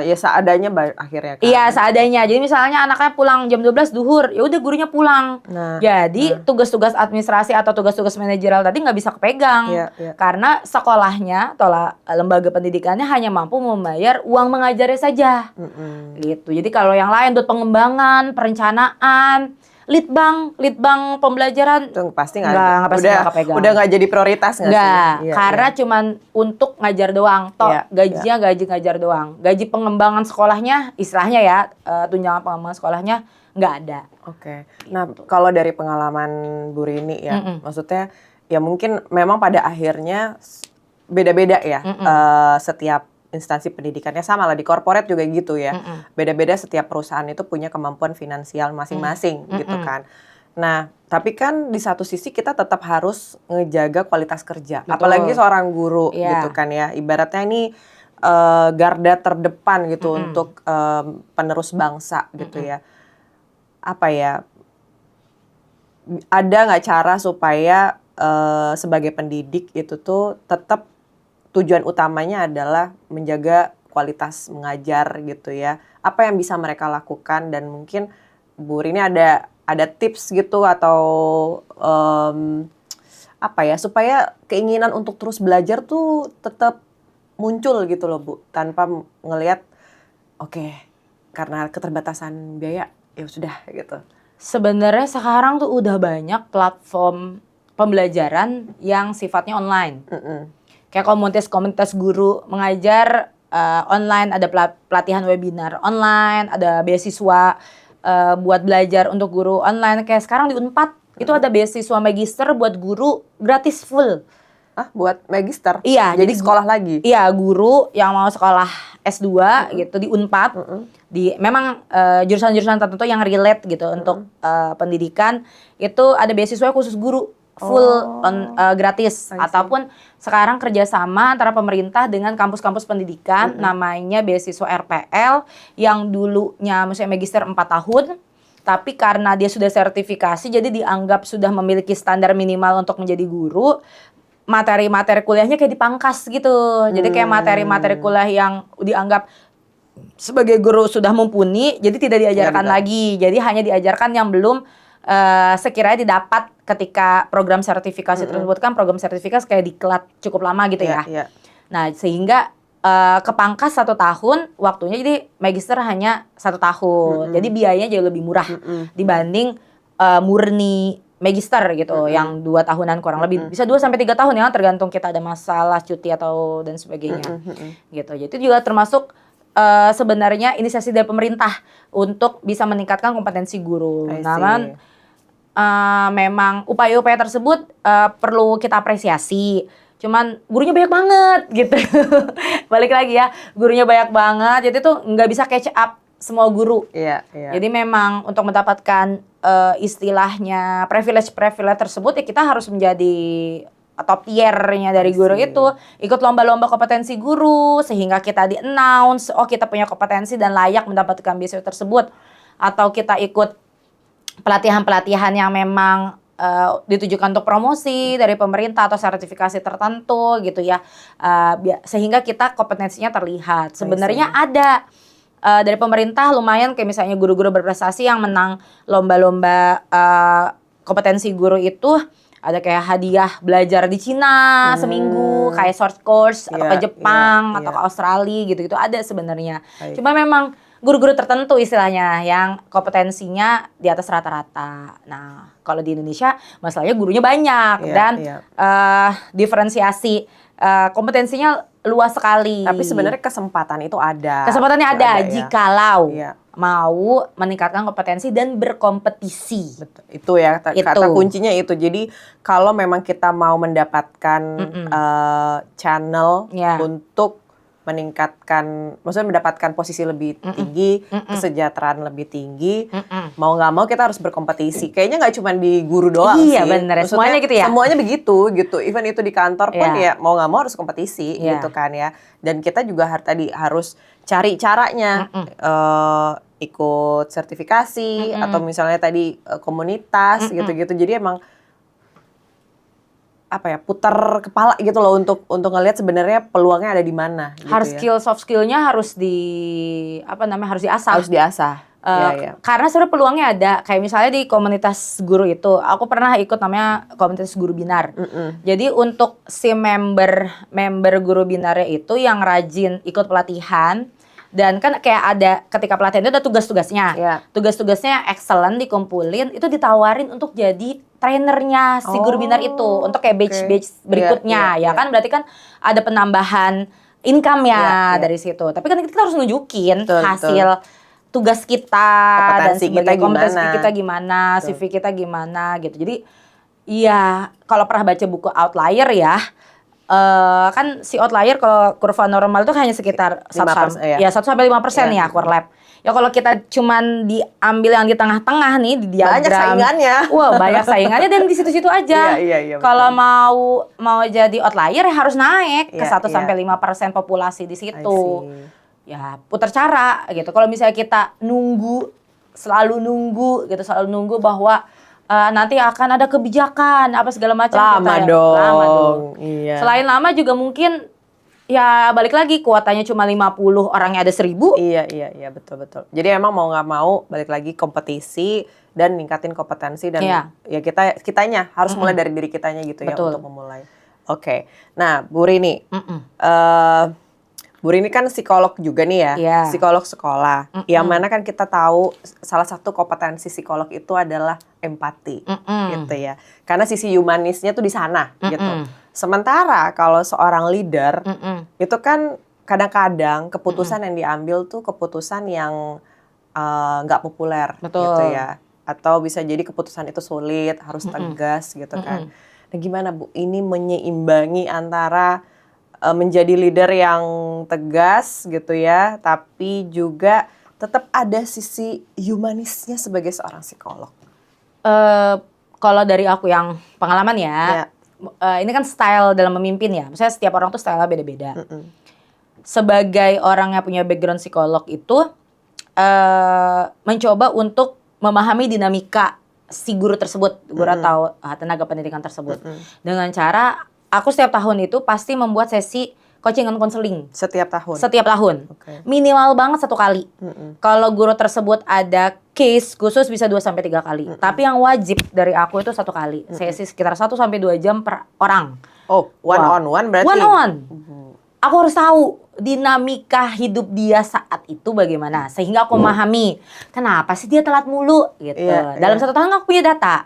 Ya seadanya akhirnya kan. Iya, seadanya. Jadi misalnya anaknya pulang jam 12 duhur, ya udah gurunya pulang. Jadi tugas-tugas administrasi atau tugas-tugas manajerial tadi nggak bisa kepegang. Karena sekolahnya atau lembaga pendidikannya hanya mampu membayar uang mengajarnya saja. Gitu. Jadi kalau yang lain buat pengembangan, perencanaan, litbang pembelajaran itu pasti nggak kepegang. Udah nggak jadi prioritas nggak sih? Karena cuman untuk ngajar doang. Gajinya gaji ngajar doang. Gaji pengembangan sekolahnya, istilahnya ya, tunjangan pengembangan sekolahnya nggak ada. Oke. Nah, kalau dari pengalaman Bu Rini ya, maksudnya ya mungkin memang pada akhirnya beda-beda ya. Setiap instansi pendidikannya sama lah, di korporat juga gitu ya. Beda-beda, setiap perusahaan itu punya kemampuan finansial masing-masing gitu kan. Nah, tapi kan di satu sisi kita tetap harus ngejaga kualitas kerja. Betul. Apalagi seorang guru gitu kan ya. Ibaratnya ini garda terdepan gitu untuk penerus bangsa gitu ya. Apa ya? Ada nggak cara supaya sebagai pendidik itu tuh tetap tujuan utamanya adalah menjaga kualitas mengajar gitu ya. Apa yang bisa mereka lakukan, dan mungkin Bu Rini ada tips gitu atau apa ya, supaya keinginan untuk terus belajar tuh tetap muncul gitu loh Bu, tanpa ngelihat karena keterbatasan biaya ya sudah gitu. Sebenarnya sekarang tuh udah banyak platform pembelajaran yang sifatnya online. Kayak komunitas guru mengajar online, ada pelatihan webinar online, ada beasiswa buat belajar untuk guru online. Kayak sekarang di Unpad itu ada beasiswa magister buat guru gratis full. Buat magister? Iya. Jadi sekolah lagi? Iya, guru yang mau sekolah S2 gitu di Unpad. Memang jurusan-jurusan tertentu yang relate gitu untuk pendidikan, itu ada beasiswa khusus guru. Full gratis. Ataupun sekarang kerjasama antara pemerintah dengan kampus-kampus pendidikan, namanya beasiswa RPL, yang dulunya misalnya magister 4 tahun, tapi karena dia sudah sertifikasi jadi dianggap sudah memiliki standar minimal untuk menjadi guru. Materi-materi kuliahnya kayak dipangkas gitu. Jadi kayak materi-materi kuliah yang dianggap sebagai guru sudah mumpuni, jadi tidak diajarkan lagi. Jadi hanya diajarkan yang belum sekiranya didapat ketika program sertifikasi tersebut. Kan program sertifikasi kayak diklat cukup lama gitu ya. Nah, sehingga kepangkas 1 tahun waktunya, jadi magister hanya 1 tahun. Jadi biayanya jauh lebih murah dibanding murni magister gitu, yang 2 tahunan kurang lebih. Bisa 2 sampai 3 tahun ya, tergantung kita ada masalah cuti atau dan sebagainya. Gitu. Jadi itu juga termasuk sebenarnya inisiasi dari pemerintah untuk bisa meningkatkan kompetensi guru. Namun memang upaya-upaya tersebut perlu kita apresiasi. Cuman gurunya banyak banget gitu. Balik lagi ya, gurunya banyak banget. Jadi tuh nggak bisa catch up semua guru. Jadi memang untuk mendapatkan istilahnya privilege tersebut, ya kita harus menjadi top tier-nya dari guru itu. Ikut lomba-lomba kompetensi guru sehingga kita di-announce, kita punya kompetensi dan layak mendapatkan beasiswa tersebut. Atau kita ikut pelatihan-pelatihan yang memang ditujukan untuk promosi dari pemerintah atau sertifikasi tertentu gitu ya, sehingga kita kompetensinya terlihat. Sebenarnya ada dari pemerintah lumayan, kayak misalnya guru-guru berprestasi yang menang lomba-lomba kompetensi guru itu, ada kayak hadiah belajar di Cina seminggu, kayak short course atau ke Jepang atau ke Australia gitu-gitu ada sebenarnya. Cuma memang guru-guru tertentu istilahnya yang kompetensinya di atas rata-rata. Nah, kalau di Indonesia masalahnya gurunya banyak dan diferensiasi kompetensinya luas sekali. Tapi sebenarnya kesempatan itu ada. Kesempatannya ada ya. jikalau Iya. mau meningkatkan kompetensi dan berkompetisi. Betul. Itu ya kata Itu. kuncinya itu. Jadi kalau memang kita mau mendapatkan channel Ya. untuk meningkatkan, maksudnya mendapatkan posisi lebih tinggi, kesejahteraan lebih tinggi, mau nggak mau kita harus berkompetisi. Kayaknya nggak cuma di guru doang Iya, sih. bener. Maksudnya Semuanya gitu ya? Semuanya begitu gitu. Even itu di kantor pun Iya. ya mau nggak mau harus kompetisi Iya. gitu kan ya. Dan kita juga harus cari caranya. Ikut sertifikasi atau misalnya tadi komunitas gitu-gitu. Jadi emang putar kepala gitu loh untuk ngelihat sebenarnya peluangnya ada di mana gitu Hard ya. skill, soft skillnya harus harus diasah. Harus diasah. Iya. Karena sebenarnya peluangnya ada. Kayak misalnya di komunitas guru itu, aku pernah ikut namanya komunitas guru binar. Jadi untuk si member guru binarnya itu yang rajin ikut pelatihan. Dan kan kayak ada ketika pelatihan itu ada tugas-tugasnya. Iya. Tugas-tugasnya excellent dikumpulin, itu ditawarin untuk jadi trainernya si guru binar itu untuk kayak batch berikutnya. Iya. Kan berarti kan ada penambahan income-nya Iya. dari situ. Tapi kan kita harus nunjukin Betul, hasil tugas kita dan Kompetensi sebagai kita kompetensi gimana. kita gimana, CV kita gimana gitu. Jadi iya, kalau pernah baca buku Outlier ya, kan si outlier kalau kurva normal itu hanya sekitar 5%, ya. 1 sampai 5% Iya. ya core lab. Ya kalau kita cuman diambil yang di tengah-tengah nih di diagram. Banyak saingannya. Wah, banyak saingannya dan di situ-situ aja. Iya, Kalau mau jadi outlier ya harus naik ke Iya, 1 sampai 5% populasi di I situ. see. Ya, putar cara gitu. Kalau misalnya kita selalu nunggu bahwa nanti akan ada kebijakan apa segala macam. Lama dong. Iya. Selain lama juga mungkin ya balik lagi kuotanya cuma 50, orangnya ada 1000. Iya, betul. Jadi emang mau nggak mau balik lagi kompetisi dan ningkatin kompetensi dan Iya. ya kitanya harus mulai dari diri kitanya gitu ya Betul. untuk memulai. Oke. Nah, Bu Rini. Bu Rini kan psikolog juga nih ya, Iya. psikolog sekolah. Yang mana kan kita tahu salah satu kompetensi psikolog itu adalah empati, gitu ya. Karena sisi humanisnya tuh di sana, gitu. Sementara kalau seorang leader, itu kan kadang-kadang keputusan yang diambil tuh keputusan yang nggak populer, Betul. gitu ya. Atau bisa jadi keputusan itu sulit, harus tegas, gitu kan. Nah, gimana Bu? Ini menyeimbangi antara menjadi leader yang tegas gitu ya, tapi juga tetap ada sisi humanisnya sebagai seorang psikolog. Kalau dari aku yang pengalaman ya, ini kan style dalam memimpin ya. Misalnya setiap orang tuh style-nya beda-beda. Sebagai orang yang punya background psikolog itu mencoba untuk memahami dinamika si guru tersebut, guru atau tenaga pendidikan tersebut, dengan cara aku setiap tahun itu pasti membuat sesi coaching and counseling. Setiap tahun? Setiap tahun. Oke. Minimal banget 1 kali. Kalau guru tersebut ada case khusus bisa 2-3 kali. Tapi yang wajib dari aku itu 1 kali. Sesi sekitar 1-2 jam per orang. Oh, one on one berarti? One on. Aku harus tahu dinamika hidup dia saat itu bagaimana. Sehingga aku memahami kenapa sih dia telat mulu gitu. Iya, Dalam iya. 1 tahun aku punya data.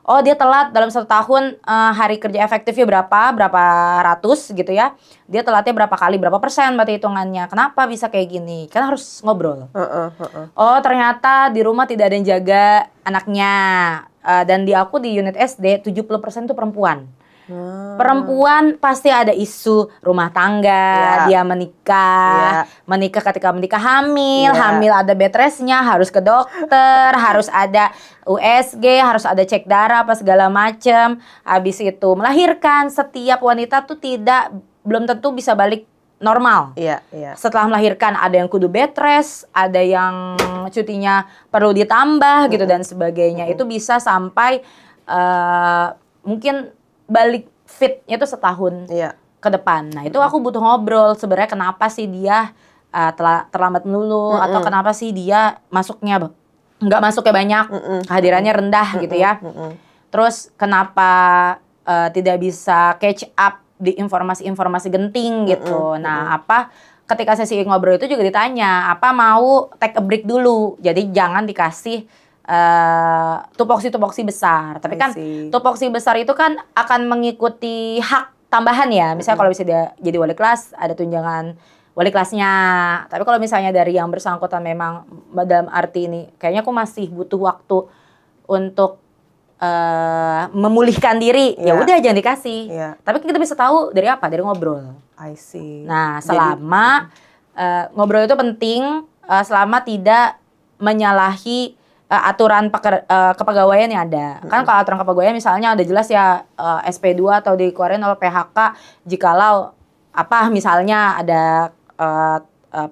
Oh, dia telat dalam 1 tahun, hari kerja efektifnya berapa ratus gitu ya. Dia telatnya berapa kali, berapa persen berarti hitungannya. Kenapa bisa kayak gini? Kan harus ngobrol. Oh, ternyata di rumah tidak ada yang jaga anaknya. Dan di aku di unit SD 70% itu perempuan. Perempuan pasti ada isu rumah tangga, dia menikah ketika menikah hamil ada bed restnya, harus ke dokter, harus ada USG, harus ada cek darah apa segala macem. Habis itu melahirkan, setiap wanita tuh belum tentu bisa balik normal. Setelah melahirkan ada yang kudu bed rest, ada yang cutinya perlu ditambah gitu dan sebagainya. Itu bisa sampai mungkin balik fitnya tuh setahun ke depan. Nah itu aku butuh ngobrol sebenarnya kenapa sih dia terlambat melulu atau kenapa sih dia nggak masuknya banyak, kehadirannya rendah gitu ya. Terus kenapa tidak bisa catch up di informasi-informasi genting gitu. Nah ketika sesi ngobrol itu juga ditanya apa mau take a break dulu. Jadi jangan dikasih tupoksi besar. Tapi kan tupoksi besar itu kan akan mengikuti hak tambahan ya. Misalnya kalau bisa dia jadi wali kelas, ada tunjangan wali kelasnya. Tapi kalau misalnya dari yang bersangkutan memang dalam arti ini, kayaknya aku masih butuh waktu untuk memulihkan diri, ya udah jangan dikasih. Tapi kita bisa tahu dari apa? Dari ngobrol. I see. Nah, selama ngobrol itu penting, selama tidak menyalahi aturan kepegawaian yang ada. Kan kalau aturan kepegawaian misalnya ada jelas ya SP2 atau dikeluarin oleh PHK jikalau apa misalnya ada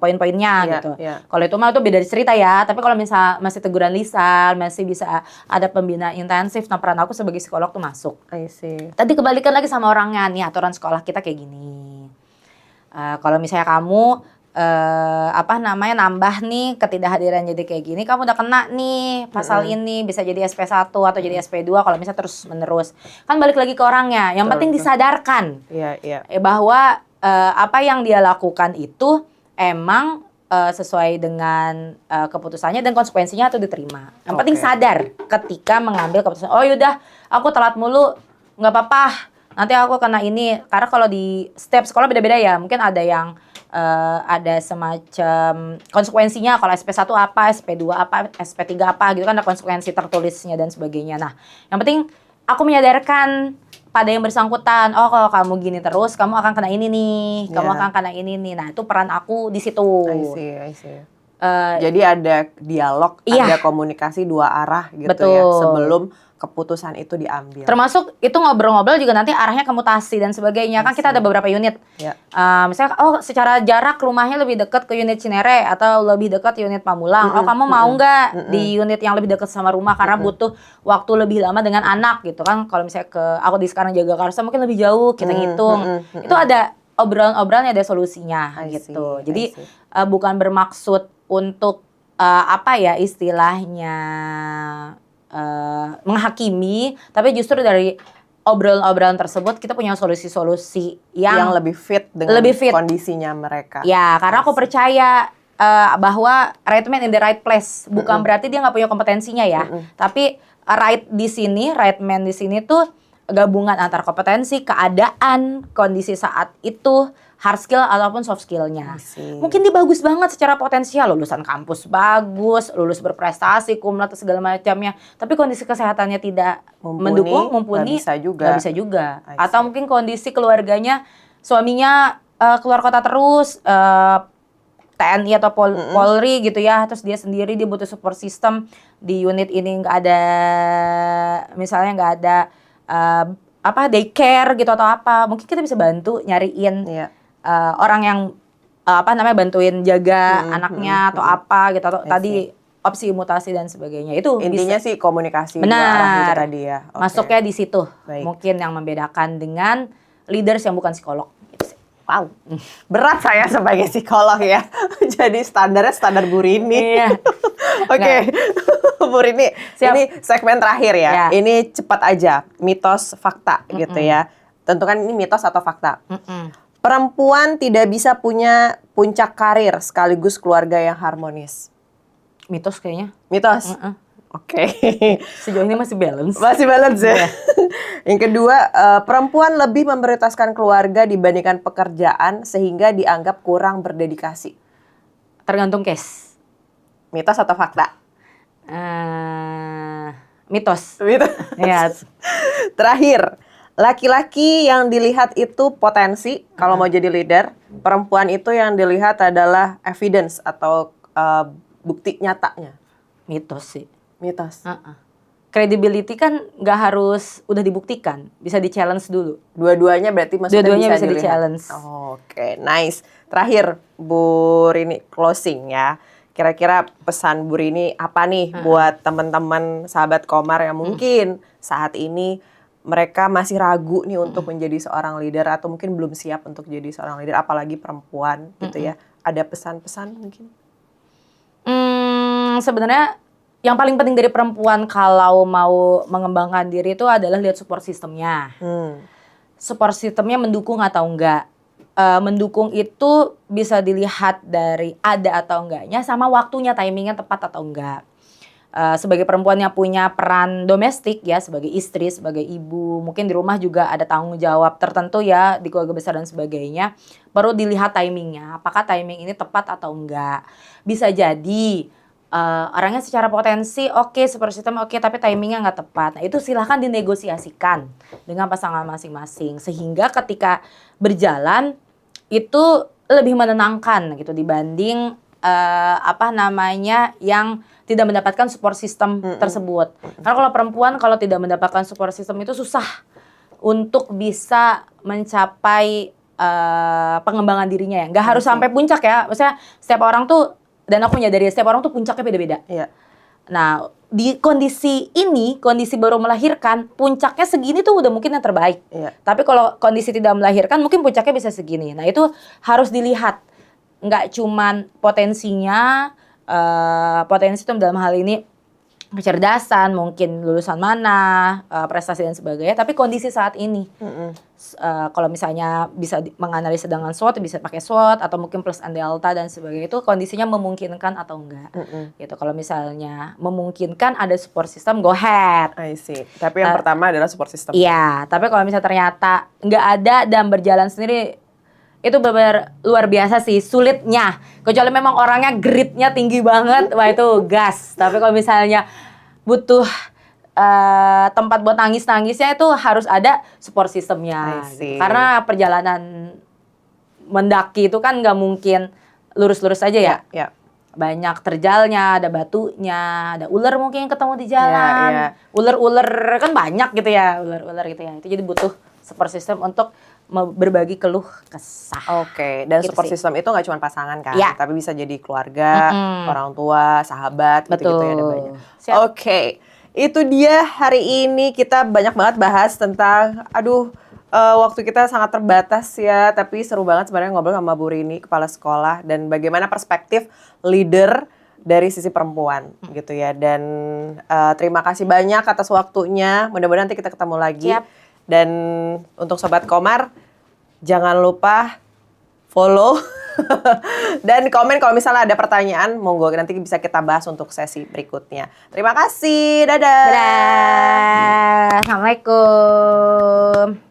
poin-poinnya gitu. Kalau itu mah itu beda cerita ya. Tapi kalau misal masih teguran lisan, masih bisa ada pembinaan intensif, nah peran aku sebagai psikolog tuh masuk. I see. Tadi kebalikan lagi sama orangnya, nih aturan sekolah kita kayak gini. Kalau misalnya kamu nambah nih ketidakhadiran jadi kayak gini, kamu udah kena nih pasal ini, bisa jadi SP1 atau jadi SP2 kalau misalnya terus menerus. Kan balik lagi ke orangnya. Yang penting disadarkan bahwa apa yang dia lakukan itu emang sesuai dengan keputusannya dan konsekuensinya itu diterima. Yang penting sadar ketika mengambil keputusan. Oh yaudah, aku telat mulu, nggak apa-apa. Nanti aku kena ini. Karena kalau di setiap sekolah beda-beda ya. Mungkin ada yang ada semacam konsekuensinya. Kalau SP1 apa, SP2 apa, SP3 apa gitu kan ada konsekuensi tertulisnya dan sebagainya. Nah, yang penting aku menyadarkan pada yang bersangkutan, oh kalau kamu gini terus, kamu akan kena ini nih, kamu akan kena ini nih. Nah, itu peran aku di situ. I see. Jadi ada dialog, ada komunikasi dua arah gitu ya sebelum keputusan itu diambil. Termasuk itu ngobrol-ngobrol juga nanti arahnya ke mutasi dan sebagainya. Kan kita ada beberapa unit. Misalnya secara jarak rumahnya lebih dekat ke unit Cinere atau lebih dekat unit Pamulang. Kamu mau nggak di unit yang lebih dekat sama rumah karena butuh waktu lebih lama dengan anak gitu kan. Kalau misalnya aku di sekarang Jagakarsa mungkin lebih jauh, kita hitung. Itu ada obrolan-obrolannya, ada solusinya gitu. Jadi bukan bermaksud untuk istilahnya menghakimi, tapi justru dari obrolan-obrolan tersebut kita punya solusi-solusi yang lebih fit dengan kondisinya mereka. Ya, karena aku percaya bahwa right man in the right place bukan berarti dia nggak punya kompetensinya ya, tapi right man di sini tuh gabungan antar kompetensi, keadaan, kondisi saat itu, hard skill ataupun soft skillnya. Mungkin dia bagus banget secara potensial, lulusan kampus bagus, lulus berprestasi, kumlat segala macamnya. Tapi kondisi kesehatannya tidak mumpuni, nggak bisa juga. Atau mungkin kondisi keluarganya, suaminya keluar kota terus, TNI atau Polri gitu ya, terus dia sendiri dia butuh support system di unit ini nggak ada, misalnya nggak ada daycare gitu atau apa, mungkin kita bisa bantu nyariin orang yang bantuin jaga anaknya atau apa gitu, atau tadi opsi mutasi dan sebagainya. Itu intinya sih komunikasi dua arah gitu tadi ya. Masuknya di situ. Mungkin yang membedakan dengan leaders yang bukan psikolog. Wow, berat saya sebagai psikolog ya. Jadi standar Bu Rini. Oke. Bu Rini, ini segmen terakhir ya. Ini cepat aja, mitos fakta gitu ya. Tentukan ini mitos atau fakta. Perempuan tidak bisa punya puncak karir sekaligus keluarga yang harmonis. Mitos kayaknya. Mitos? Oke. Sejauh ini masih balance. Masih balance ya. Yang kedua, perempuan lebih memprioritaskan keluarga dibandingkan pekerjaan sehingga dianggap kurang berdedikasi. Tergantung case. Mitos atau fakta? Mitos. Mitos. Terakhir, laki-laki yang dilihat itu potensi kalau mau jadi leader, perempuan itu yang dilihat adalah evidence atau bukti nyatanya. Mitos sih. Mitos. Credibility kan nggak harus udah dibuktikan, bisa di-challenge dulu. Dua-duanya berarti maksudnya bisa di-challenge. Oke, nice. Terakhir, Bu Rini, closing ya. Kira-kira pesan Bu Rini apa nih buat teman-teman sahabat Komar yang mungkin saat ini mereka masih ragu nih untuk menjadi seorang leader atau mungkin belum siap untuk jadi seorang leader, apalagi perempuan gitu ya. Ada pesan-pesan mungkin? Sebenarnya yang paling penting dari perempuan kalau mau mengembangkan diri itu adalah lihat support sistemnya. Support sistemnya mendukung atau enggak. Mendukung itu bisa dilihat dari ada atau enggaknya sama waktunya, timingnya tepat atau enggak. sebagai perempuan yang punya peran domestik ya, sebagai istri, sebagai ibu, mungkin di rumah juga ada tanggung jawab tertentu ya di keluarga besar dan sebagainya, perlu dilihat timingnya, apakah timing ini tepat atau enggak. Bisa jadi orangnya secara potensi oke, support system oke, tapi timingnya nggak tepat. Nah itu silahkan dinegosiasikan dengan pasangan masing-masing sehingga ketika berjalan itu lebih menenangkan gitu dibanding yang tidak mendapatkan support system tersebut. Karena kalau perempuan kalau tidak mendapatkan support system itu susah untuk bisa mencapai pengembangan dirinya ya. Nggak harus sampai puncak ya. Maksudnya setiap orang tuh, dan aku menyadari setiap orang tuh puncaknya beda-beda. Iya. Nah, di kondisi ini, kondisi baru melahirkan, puncaknya segini tuh udah mungkin yang terbaik. Iya. Tapi kalau kondisi tidak melahirkan, mungkin puncaknya bisa segini. Nah, itu harus dilihat. Nggak cuman potensinya, potensi itu dalam hal ini kecerdasan, mungkin lulusan mana, prestasi dan sebagainya, tapi kondisi saat ini. Kalau misalnya bisa menganalisa dengan SWOT, bisa pakai SWOT atau mungkin plus and delta dan sebagainya, itu kondisinya memungkinkan atau enggak. Gitu. Kalau misalnya memungkinkan ada support system, go ahead. I see. Tapi yang pertama adalah support system. Iya, tapi kalau misalnya ternyata nggak ada dan berjalan sendiri, itu benar luar biasa sih sulitnya. Kecuali memang orangnya gritnya tinggi banget, wah itu gas. Tapi kalau misalnya butuh tempat buat nangis-nangisnya, itu harus ada support systemnya. Gitu. Karena perjalanan mendaki itu kan nggak mungkin lurus-lurus aja ya. Iya. Banyak terjalnya, ada batunya, ada ular mungkin yang ketemu di jalan. Iya. Ular-ular kan banyak gitu ya, ular-ular gitu ya. Itu jadi butuh support system untuk berbagi keluh kesah. Oke, dan Gitu support sih. system itu nggak cuma pasangan kan, Ya. tapi bisa jadi keluarga, orang tua, sahabat, gitu-gitu ya ada banyak. Siap. Oke, itu dia hari ini kita banyak banget bahas tentang, waktu kita sangat terbatas ya, tapi seru banget sebenarnya ngobrol sama Bu Rini, kepala sekolah, dan bagaimana perspektif leader dari sisi perempuan gitu ya. Dan terima kasih banyak atas waktunya, mudah-mudahan nanti kita ketemu lagi. Siap. Dan untuk Sobat Komar, jangan lupa follow dan komen kalau misalnya ada pertanyaan, monggo nanti bisa kita bahas untuk sesi berikutnya. Terima kasih, dadah. Dadah. Assalamualaikum.